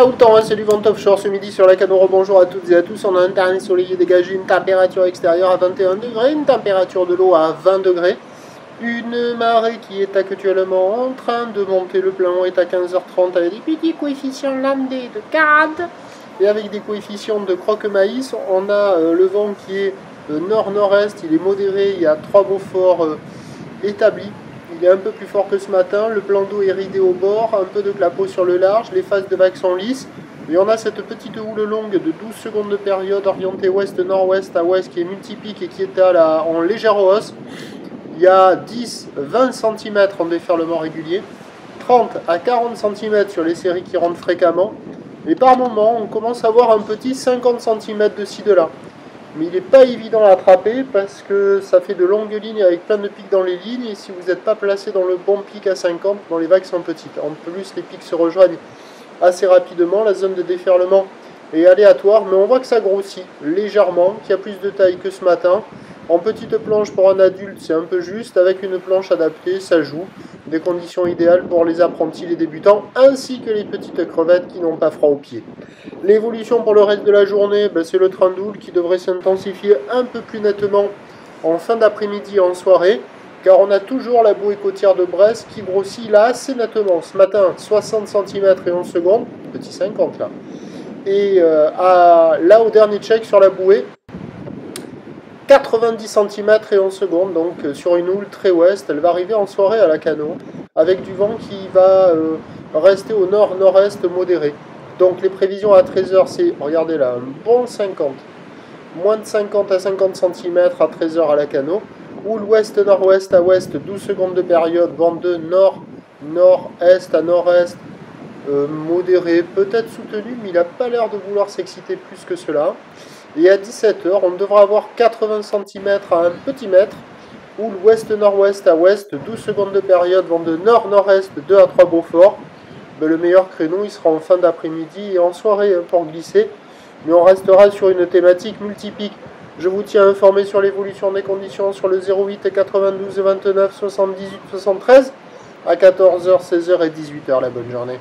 Voilà où le temps, hein, c'est du vent offshore ce midi sur la Cano. Bonjour à toutes et à tous. On a un terrain ensoleillé dégagé, une température extérieure à 21 degrés, une température de l'eau à 20 degrés. Une marée qui est actuellement en train de monter. Le plan est à 15h30 avec des petits coefficients lambda de 40 et avec des coefficients de croque-maïs. On a le vent qui est nord-nord-est, il est modéré, il y a 3 Beaufort établis. Il est un peu plus fort que ce matin, le plan d'eau est ridé au bord, un peu de clapot sur le large, les phases de vagues sont lisses. Et on a cette petite houle longue de 12 secondes de période orientée ouest-nord-ouest à ouest qui est multipique et qui est en légère hausse. Il y a 10-20 cm en déferlement régulier, 30 à 40 cm sur les séries qui rentrent fréquemment. Et par moment, on commence à voir un petit 50 cm de ci de là. Mais il n'est pas évident à attraper parce que ça fait de longues lignes avec plein de pics dans les lignes. Et si vous n'êtes pas placé dans le bon pic à 50, les vagues sont petites. En plus, les pics se rejoignent assez rapidement. La zone de déferlement est aléatoire, mais on voit que ça grossit légèrement, qu'il y a plus de taille que ce matin. En petite planche pour un adulte, c'est un peu juste. Avec une planche adaptée, ça joue. Des conditions idéales pour les apprentis, les débutants, ainsi que les petites crevettes qui n'ont pas froid aux pieds. L'évolution pour le reste de la journée, c'est le train d'houle qui devrait s'intensifier un peu plus nettement en fin d'après-midi et en soirée, car on a toujours la bouée côtière de Brest qui grossit là assez nettement. Ce matin, 60 cm et 11 secondes, petit 50 là. Et là, au dernier check sur la bouée, 90 cm et 11 secondes, donc sur une houle très ouest. Elle va arriver en soirée à la Cano, avec du vent qui va rester au nord-nord-est modéré. Donc les prévisions à 13h, c'est, regardez là, un bon 50. Moins de 50 à 50 cm à 13h à la Cano. Houle ouest-nord-ouest à ouest, 12 secondes de période, vent de nord-nord-est à nord-est, modéré, peut-être soutenu, mais il n'a pas l'air de vouloir s'exciter plus que cela. Et à 17h, on devra avoir 80 cm à un petit mètre. Houle ouest-nord-ouest à ouest, 12 secondes de période, vent de nord-nord-est, 2 à 3 Beaufort. Le meilleur créneau, il sera en fin d'après-midi et en soirée pour glisser. Mais on restera sur une thématique multipique. Je vous tiens informé sur l'évolution des conditions sur le 08 92 29 78 73 à 14h, 16h et 18h. La bonne journée.